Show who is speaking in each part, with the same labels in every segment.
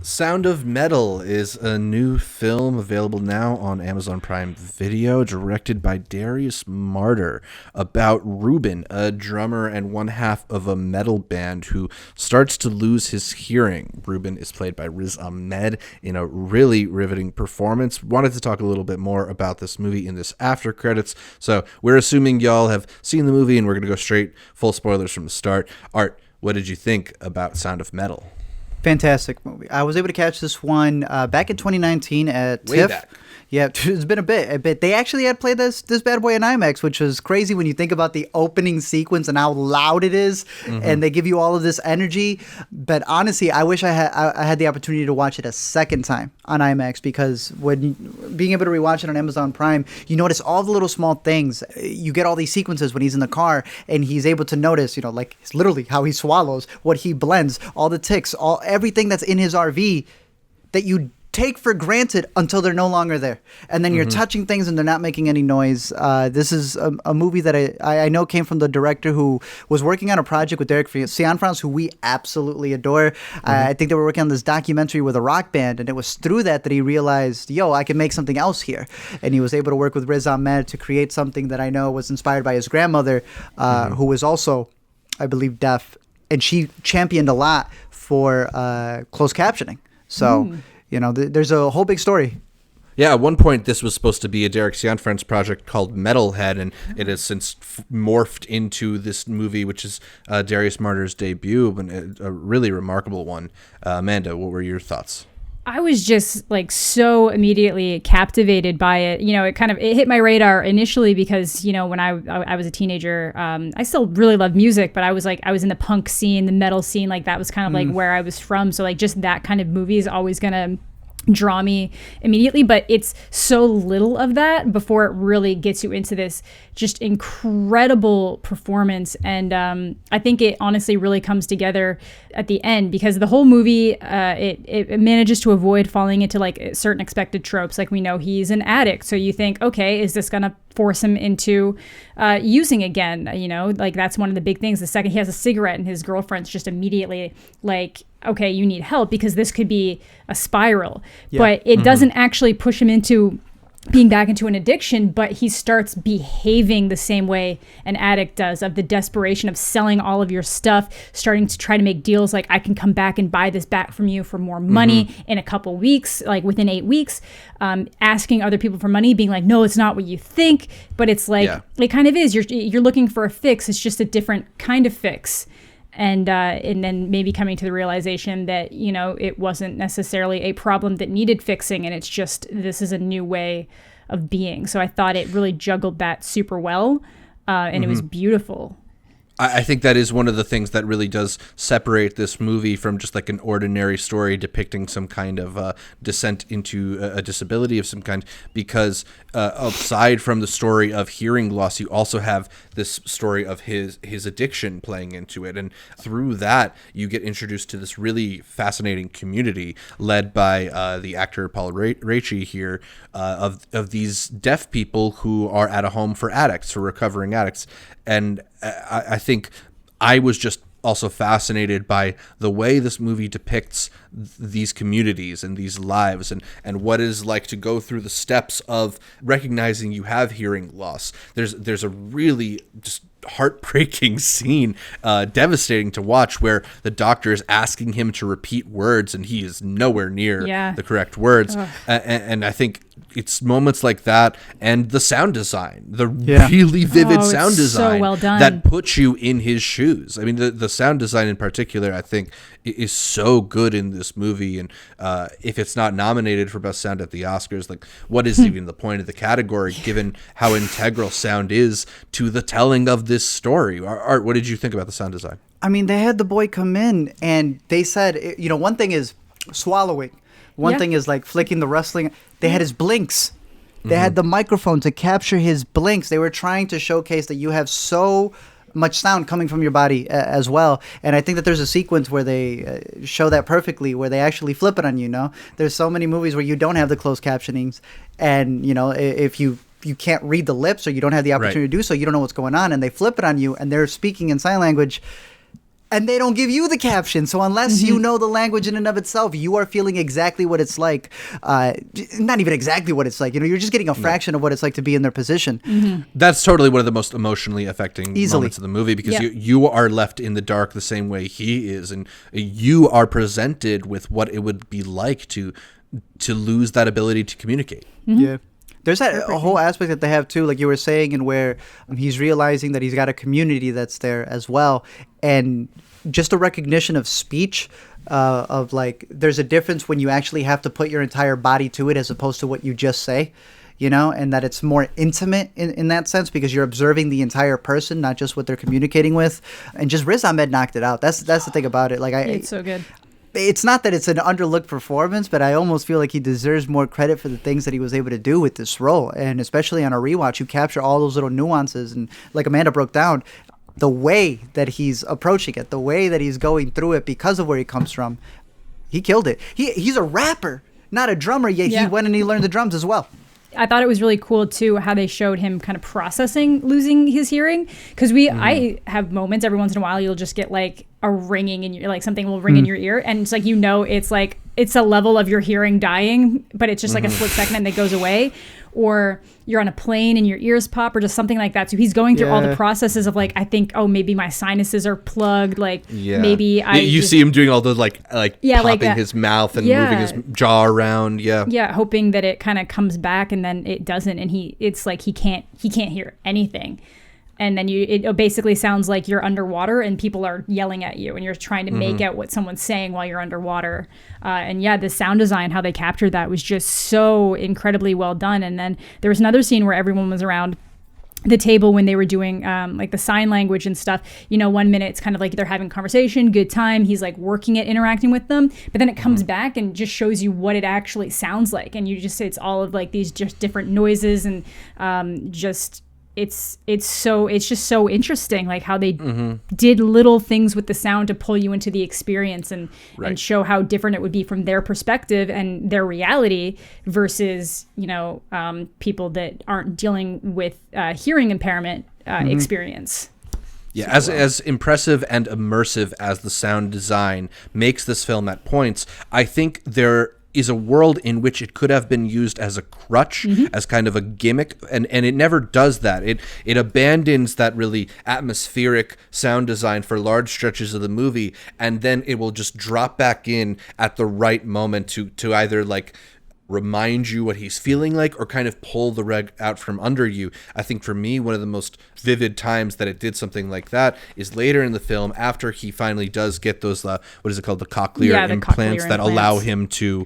Speaker 1: Sound of Metal is a new film available now on Amazon Prime Video, directed by Darius Marder, about Ruben, a drummer and one half of a metal band who starts to lose his hearing. Ruben is played by Riz Ahmed in a really riveting performance. Wanted to talk a little bit more about this movie in this after credits, so we're assuming y'all have seen the movie and we're going to go straight full spoilers from the start. Art, what did you think about Sound of Metal?
Speaker 2: Fantastic movie. I was able to catch this one back in 2019 at
Speaker 1: Way
Speaker 2: TIFF.
Speaker 1: back.
Speaker 2: Yeah, it's been a bit. They actually had played this bad boy in IMAX, which was crazy when you think about the opening sequence and how loud it is, and they give you all of this energy. But honestly, I wish I had the opportunity to watch it a second time on IMAX, because when being able to rewatch it on Amazon Prime, you notice all the little small things. You get all these sequences when he's in the car and he's able to notice, like it's literally how he swallows, what he blends, all the ticks, everything that's in his RV that you take for granted until they're no longer there. And then you're touching things and they're not making any noise. This is a movie that I know came from the director who was working on a project with Derek Cianfrance, who we absolutely adore. I think they were working on this documentary with a rock band, and it was through that he realized, I can make something else here. And he was able to work with Riz Ahmed to create something that I know was inspired by his grandmother, who was also, I believe, deaf. And she championed a lot for closed captioning. So... there's a whole big story.
Speaker 1: Yeah, at one point this was supposed to be a Derek Cianfrance project called Metalhead, and it has since morphed into this movie, which is Darius Marder's debut, and a really remarkable one. Amanda, what were your thoughts?
Speaker 3: I was just so immediately captivated by it. It hit my radar initially because, when I was a teenager, I still really loved music, but I was in the punk scene, the metal scene, that was kind of where I was from. So just that kind of movie is always going to draw me immediately, but it's so little of that before it really gets you into this just incredible performance. And I think it honestly really comes together at the end, because the whole movie it manages to avoid falling into certain expected tropes. We know he's an addict, so you think, okay, is this gonna force him into using again? That's one of the big things. The second he has a cigarette and his girlfriend's just immediately okay, you need help, because this could be a spiral. Yeah. But it doesn't actually push him into being back into an addiction, but he starts behaving the same way an addict does, of the desperation of selling all of your stuff, starting to try to make deals I can come back and buy this back from you for more money in a couple weeks, within 8 weeks, asking other people for money, being no, it's not what you think, but it's it kind of is. You're looking for a fix. It's just a different kind of fix. And then maybe coming to the realization that, it wasn't necessarily a problem that needed fixing, and it's just, this is a new way of being. So I thought it really juggled that super well, and it was beautiful.
Speaker 1: I think that is one of the things that really does separate this movie from just an ordinary story depicting some kind of descent into a disability of some kind, because aside from the story of hearing loss, you also have this story of his addiction playing into it. And through that, you get introduced to this really fascinating community led by the actor Paul Raci here, of these deaf people who are at a home for addicts, for recovering addicts. And I think I was just also fascinated by the way this movie depicts these communities and these lives, and what it is like to go through the steps of recognizing you have hearing loss. There's a really just heartbreaking scene, devastating to watch, where the doctor is asking him to repeat words and he is nowhere near the correct words. And I think it's moments like that, and the sound design, the really vivid sound design,
Speaker 3: so well done,
Speaker 1: that puts you in his shoes. I mean, the sound design in particular, I think, is so good in this movie. And if it's not nominated for Best Sound at the Oscars, what is even the point of the category, given how integral sound is to the telling of this story? Art, what did you think about the sound design?
Speaker 2: I mean, they had the boy come in and they said, one thing is swallowing. One thing is flicking the rustling. They had his blinks. They had the microphone to capture his blinks. They were trying to showcase that you have so much sound coming from your body as well. And I think that there's a sequence where they show that perfectly, where they actually flip it on you. There's so many movies where you don't have the closed captionings, and if you can't read the lips, or you don't have the opportunity to do so, you don't know what's going on, and they flip it on you and they're speaking in sign language. and they don't give you the caption. So unless you know the language in and of itself, you are feeling exactly what it's like. Not even exactly what it's like. You're just getting a fraction of what it's like to be in their position.
Speaker 1: That's totally one of the most emotionally affecting moments of the movie, because you are left in the dark the same way he is, and you are presented with what it would be like to lose that ability to communicate.
Speaker 2: Yeah. There's a whole aspect that they have too, like you were saying, and where he's realizing that he's got a community that's there as well, and just a recognition of speech, of like there's a difference when you actually have to put your entire body to it as opposed to what you just say, and that it's more intimate in that sense because you're observing the entire person, not just what they're communicating with. And just Riz Ahmed knocked it out. That's the thing about it. Like
Speaker 3: it's so good.
Speaker 2: It's not that it's an underlooked performance, but I almost feel like he deserves more credit for the things that he was able to do with this role. And especially on a rewatch, you capture all those little nuances. And like Amanda broke down, the way that he's approaching it, the way that he's going through it because of where he comes from, he killed it. He's a rapper, not a drummer, yet he went and he learned the drums as well.
Speaker 3: I thought it was really cool too how they showed him kind of processing losing his hearing, because I have moments every once in a while you'll just get like a ringing in your, like something will ring in your ear, and it's like it's like it's a level of your hearing dying, but it's just like a split second and it goes away. Or you're on a plane and your ears pop, or just something like that. So he's going through all the processes of like, I think, maybe my sinuses are plugged. Like maybe
Speaker 1: you see him doing all the like popping his mouth and moving his jaw around. Yeah,
Speaker 3: hoping that it kind of comes back, and then it doesn't, and it's like he can't hear anything. And then it basically sounds like you're underwater and people are yelling at you and you're trying to make out what someone's saying while you're underwater. The sound design, how they captured that was just so incredibly well done. And then there was another scene where everyone was around the table when they were doing like the sign language and stuff. 1 minute it's kind of like they're having conversation, good time, he's like working at interacting with them, but then it comes back and just shows you what it actually sounds like, and you just it's all of like these just different noises, and it's just so interesting, like how they did little things with the sound to pull you into the experience and show how different it would be from their perspective and their reality versus people that aren't dealing with hearing impairment experience.
Speaker 1: Yeah, as impressive and immersive as the sound design makes this film at points, I think there is a world in which it could have been used as a crutch, as kind of a gimmick, and it never does that. It abandons that really atmospheric sound design for large stretches of the movie, and then it will just drop back in at the right moment to either like remind you what he's feeling like or kind of pull the rug out from under you. I think for me, one of the most vivid times that it did something like that is later in the film, after he finally does get those what is it called, the cochlear implants that allow him to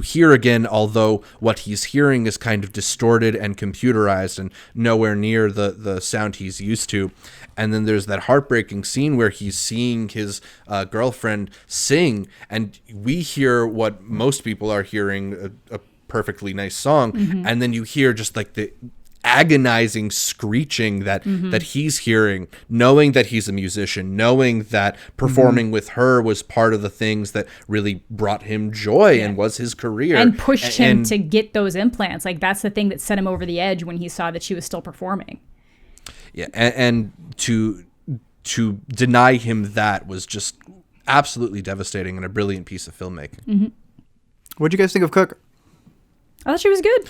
Speaker 1: hear again, although what he's hearing is kind of distorted and computerized and nowhere near the sound he's used to. And then there's that heartbreaking scene where he's seeing his girlfriend sing, and we hear what most people are hearing, a perfectly nice song, and then you hear just like the agonizing screeching that he's hearing, knowing that he's a musician, knowing that performing with her was part of the things that really brought him joy and was his career.
Speaker 3: And pushed him to get those implants. Like that's the thing that set him over the edge when he saw that she was still performing.
Speaker 1: Yeah, and to deny him that was just absolutely devastating and a brilliant piece of filmmaking.
Speaker 2: What'd you guys think of Cooke?
Speaker 3: I thought she was good.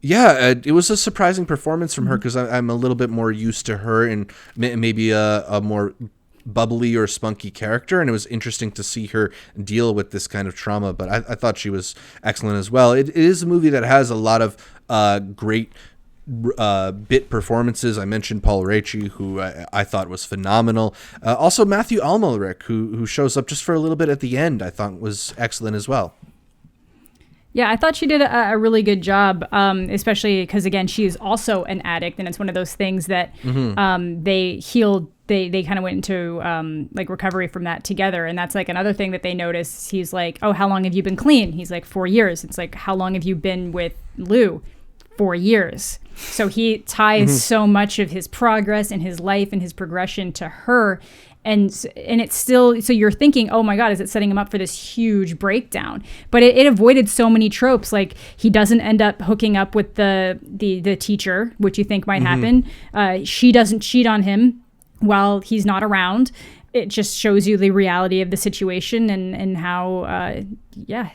Speaker 1: Yeah, it was a surprising performance from her, because I'm a little bit more used to her in maybe a more bubbly or spunky character, and it was interesting to see her deal with this kind of trauma, but I thought she was excellent as well. It is a movie that has a lot of great bit performances. I mentioned Paul Raci, who I thought was phenomenal. Also Mathieu Amalric, who shows up just for a little bit at the end, I thought was excellent as well.
Speaker 3: Yeah, I thought she did a really good job, especially because, again, she is also an addict, and it's one of those things that they healed. They kind of went into like recovery from that together, and that's like another thing that they notice. He's like, "Oh, how long have you been clean?" He's like, 4 years. It's like, "How long have you been with Lou?" 4 years. So he ties so much of his progress and his life and his progression to her. And it's still, so you're thinking, oh my God, is it setting him up for this huge breakdown? But it avoided so many tropes. Like he doesn't end up hooking up with the teacher, which you think might happen. She doesn't cheat on him while he's not around. it just shows you the reality of the situation and how,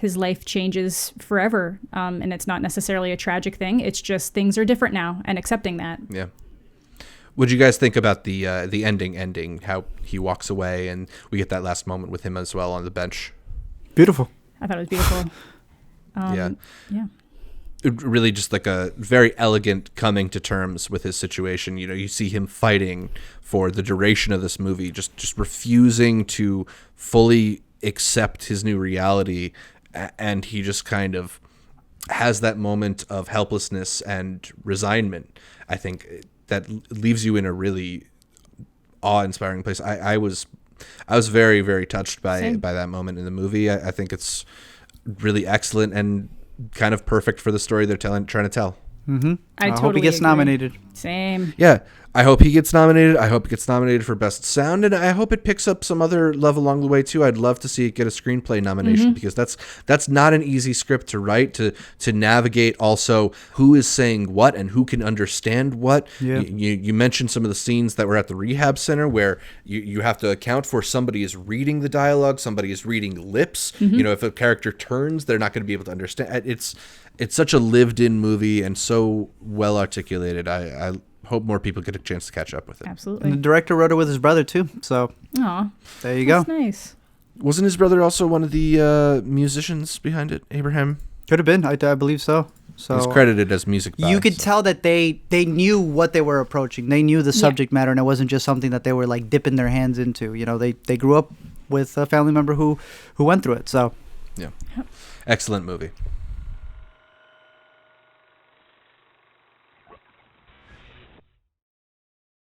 Speaker 3: his life changes forever. And it's not necessarily a tragic thing. It's just things are different now and accepting that.
Speaker 1: Yeah. What'd you guys think about the ending, how he walks away and we get that last moment with him as well on the bench?
Speaker 2: Beautiful.
Speaker 3: I thought it was beautiful.
Speaker 1: Yeah.
Speaker 3: Yeah.
Speaker 1: It really just like a very elegant coming to terms with his situation. You see him fighting for the duration of this movie, just refusing to fully accept his new reality. And he just kind of has that moment of helplessness and resignment. I think that leaves you in a really awe-inspiring place. I was very, very touched by that moment in the movie. I think it's really excellent and kind of perfect for the story they're trying to tell.
Speaker 2: Mm-hmm.
Speaker 3: I
Speaker 2: hope he gets
Speaker 3: agree.
Speaker 2: nominated.
Speaker 3: Same.
Speaker 1: Yeah, I hope he gets nominated. I hope it gets nominated for Best Sound, and I hope it picks up some other love along the way too. I'd love to see it get a screenplay nomination because that's not an easy script to write, to navigate also who is saying what and who can understand what.
Speaker 2: Yeah.
Speaker 1: You mentioned some of the scenes that were at the rehab center where you have to account for somebody is reading the dialogue, somebody is reading lips. If a character turns, they're not going to be able to understand. It's such a lived-in movie and so well articulated. I hope more people get a chance to catch up with it.
Speaker 3: Absolutely.
Speaker 2: And the director wrote it with his brother too. So
Speaker 3: Aw,
Speaker 2: there you go.
Speaker 3: that's nice.
Speaker 1: Wasn't his brother also one of the musicians behind it, Abraham?
Speaker 2: Could have been. I believe so. So
Speaker 1: He's credited as music by.
Speaker 2: you could tell that they knew what they were approaching. They knew the subject matter, and it wasn't just something that they were like dipping their hands into. They grew up with a family member who went through it. So
Speaker 1: Yeah. Excellent movie.